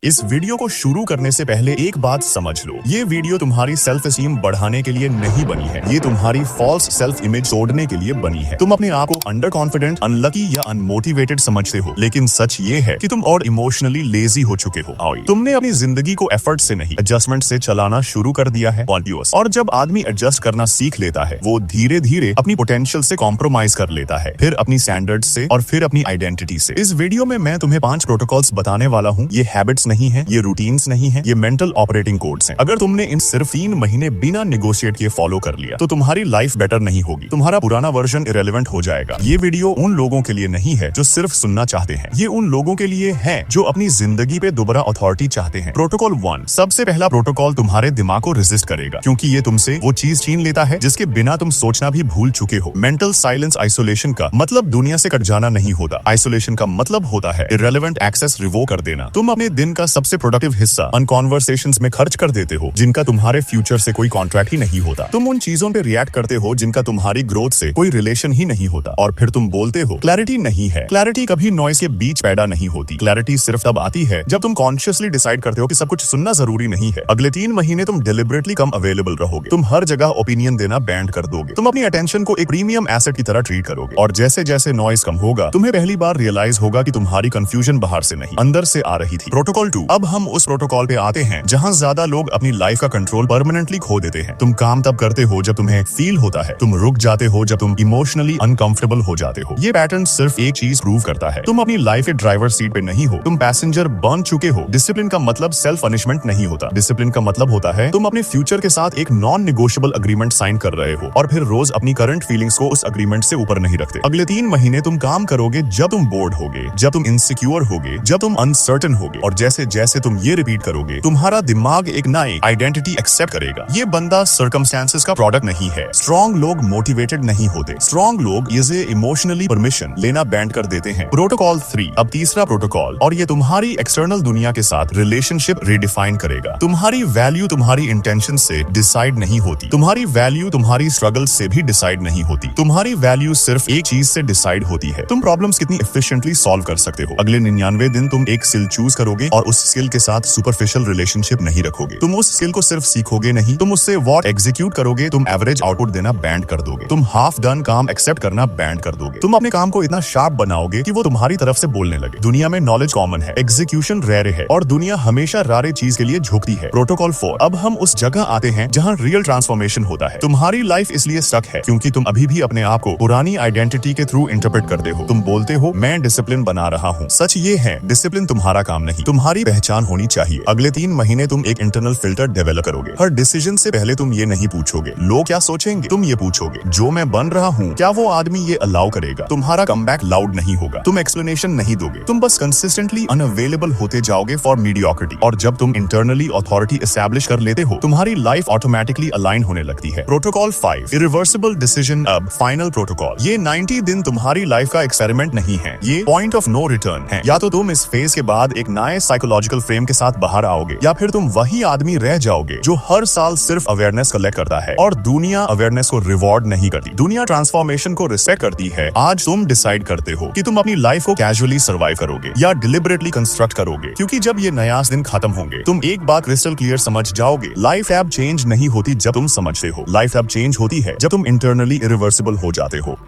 इस वीडियो को शुरू करने से पहले एक बात समझ लो, ये वीडियो तुम्हारी सेल्फ एस्टीम बढ़ाने के लिए नहीं बनी है। ये तुम्हारी फॉल्स सेल्फ इमेज तोड़ने के लिए बनी है। तुम अपने आप को अंडर कॉन्फिडेंट, अनलकी या अनमोटिवेटेड समझते हो, लेकिन सच ये है कि तुम और इमोशनली लेजी हो चुके हो। तुमने अपनी जिंदगी को एफर्ट से नहीं, एडजस्टमेंट से चलाना शुरू कर दिया है। और जब आदमी एडजस्ट करना सीख लेता है, वो धीरे धीरे अपनी पोटेंशियल से कॉम्प्रोमाइज कर लेता है, फिर अपनी स्टैंडर्ड्स से और फिर अपनी आइडेंटिटी से। इस वीडियो में मैं तुम्हें 5 प्रोटोकॉल्स बताने वाला हूँ। ये हैबिट्स नहीं है, ये रूटीन्स नहीं है, ये मेंटल ऑपरेटिंग कोड्स हैं। अगर तुमने इन सिर्फ 3 महीने बिना नेगोशिएट किए फॉलो कर लिया तो तुम्हारी लाइफ बेटर नहीं होगी, तुम्हारा पुराना वर्जन इरेलेवेंट हो जाएगा। ये वीडियो उन लोगों के लिए नहीं है जो सिर्फ सुनना चाहते हैं, ये उन लोगों के लिए है जो अपनी जिंदगी पे दोबारा अथॉरिटी चाहते हैं। प्रोटोकॉल 1, सबसे पहला प्रोटोकॉल तुम्हारे दिमाग को रेजिस्ट करेगा, क्योंकि ये तुमसे वो चीज छीन लेता है जिसके बिना तुम सोचना भी भूल चुके हो। मेंटल साइलेंस आइसोलेशन का मतलब दुनिया से कट जाना नहीं होता। आइसोलेशन का मतलब होता है इरेलेवेंट एक्सेस रिवोक कर देना। तुम अपने दिन का सबसे प्रोडक्टिव हिस्सा अन कॉन्वर्सेशंस में खर्च कर देते हो जिनका तुम्हारे फ्यूचर से कोई कॉन्ट्रैक्ट ही नहीं होता। तुम उन चीजों पे रिएक्ट करते हो जिनका तुम्हारी ग्रोथ से कोई रिलेशन ही नहीं होता, और फिर तुम बोलते हो क्लैरिटी नहीं है। क्लैरिटी कभी नॉइस के बीच पैदा नहीं होती। क्लैरिटी सिर्फ तब आती है जब तुम कॉन्शियसली डिसाइड करते हो कि सब कुछ सुनना जरूरी नहीं है। अगले 3 महीने तुम डिलिबरेटली कम अवेलेबल रहोगे। तुम हर जगह ओपिनियन देना बैंड कर दोगे। तुम अपनी अटेंशन को एक प्रीमियम एसेट की तरह ट्रीट करोगे, और जैसे जैसे नॉइस कम होगा तुम्हें पहली बार रियलाइज होगा कि तुम्हारी कंफ्यूजन बाहर से नहीं, अंदर से आ रही थी। प्रोटोकॉल 2, अब हम उस प्रोटोकॉल पे आते हैं जहां ज्यादा लोग अपनी लाइफ का कंट्रोल परमानेंटली खो देते हैं। तुम काम तब करते हो जब तुम्हें फील होता है, तुम रुक जाते हो जब तुम इमोशनली अनकंफर्टेबल हो जाते हो। ये पैटर्न सिर्फ एक चीज प्रूव करता है, तुम अपनी लाइफ के ड्राइवर सीट पे नहीं हो, तुम पैसेंजर बन चुके हो। डिसिप्लिन का मतलब सेल्फ पनिशमेंट नहीं होता। डिसिप्लिन का मतलब होता है तुम अपने फ्यूचर के साथ एक नॉन निगोशिएबल अग्रीमेंट साइन कर रहे हो, और फिर रोज अपनी करंट फीलिंग्स को उस अग्रीमेंट से ऊपर नहीं रखते। अगले 3 महीने तुम काम करोगे जब तुम बोर्ड होगे, जब तुम इनसिक्योर होगे, जब तुम अनसर्टन होगे, और जैसे जैसे तुम ये रिपीट करोगे तुम्हारा दिमाग एक नई आइडेंटिटी एक्सेप्ट करेगा। ये बंदा सर्कमस्टेंसेस का प्रोडक्ट नहीं है। स्ट्रॉन्ग लोग मोटिवेटेड नहीं होते, स्ट्रॉन्ग लोग इसे इमोशनली परमिशन लेना बैंड कर देते हैं। प्रोटोकॉल 3, अब तीसरा प्रोटोकॉल, और ये तुम्हारी एक्सटर्नल दुनिया के साथ रिलेशनशिप रिडिफाइन करेगा। तुम्हारी वैल्यू तुम्हारी इंटेंशन से डिसाइड नहीं होती, तुम्हारी वैल्यू तुम्हारी स्ट्रगल से भी डिसाइड नहीं होती। तुम्हारी वैल्यू सिर्फ एक चीज से डिसाइड होती है, तुम प्रॉब्लम्स कितनी एफिशिएंटली सॉल्व कर सकते हो। अगले 99 दिन तुम एक स्किल चूज करोगे, और उस स्किल के साथ सुपरफिशियल रिलेशनशिप नहीं रखोगे। तुम उस स्किल को सिर्फ सीखोगे नहीं, तुम उससे व्हाट एग्जीक्यूट करोगे। तुम एवरेज आउटपुट देना बैंड कर दोगे, तुम हाफ डन काम एक्सेप्ट करना बैंड कर दोगे। तुम अपने काम को इतना शार्प बनाओगे कि वो तुम्हारी तरफ से बोलने लगे। दुनिया में नॉलेज कॉमन है, एग्जीक्यूशन रेयर है, और दुनिया हमेशा रारे चीज के लिए झुकती है। प्रोटोकॉल 4, अब हम उस जगह आते हैं जहां रियल ट्रांसफॉर्मेशन होता है। तुम्हारी लाइफ इसलिए स्टक है क्योंकि तुम अभी भी अपने आप को पुरानी आइडेंटिटी के थ्रू इंटरप्रेट करते हो। तुम बोलते हो मैं डिसिप्लिन बना रहा हूँ। सच ये है, डिसिप्लिन तुम्हारा काम नहीं, तुम्हारी पहचान होनी चाहिए। अगले 3 महीने तुम एक इंटरनल फिल्टर डेवलप करोगे। हर डिसीजन से पहले तुम ये नहीं पूछोगे लोग क्या सोचेंगे, तुम ये पूछोगे जो मैं बन रहा हूँ क्या वो आदमी ये अलाउ करेगा। तुम्हारा कमबैक लाउड नहीं होगा, तुम एक्सप्लेनेशन नहीं दोगे, तुम बस कंसिस्टेंटली अनअवेलेबल होते जाओगे फॉर मीडियोक्रिटी। और जब तुम इंटरनली अथॉरिटी एस्टैब्लिश कर लेते हो तुम्हारी लाइफ ऑटोमेटिकली अलाइन होने लगती है। प्रोटोकॉल 5, इरिवर्सिबल डिसीजन, अब फाइनल प्रोटोकॉल। ये 90 दिन तुम्हारी लाइफ का एक्सपेरिमेंट नहीं है, ये पॉइंट ऑफ नो रिटर्न है। या तो तुम इस फेज के बाद एक नए साइकोलॉजिकल फ्रेम के साथ बाहर आओगे, या फिर तुम वही आदमी रह जाओगे जो हर साल सिर्फ अवेयरनेस कलेक्ट करता है। और दुनिया अवेयरनेस को रिवॉर्ड नहीं करती, दुनिया ट्रांसफॉर्मेशन को रिस्पेक्ट करती है। आज तुम डिसाइड करते हो कि तुम अपनी लाइफ को कैजुअली सर्वाइव करोगे या डिलिबरेटली कंस्ट्रक्ट करोगे, क्योंकि जब ये नया दिन खत्म होंगे तुम एक बात क्रिस्टल क्लियर समझ जाओगे, लाइफ अब चेंज नहीं होती जब तुम समझते हो, लाइफ अब चेंज होती है जब तुम इंटरनली इरिवर्सिबल हो जाते हो।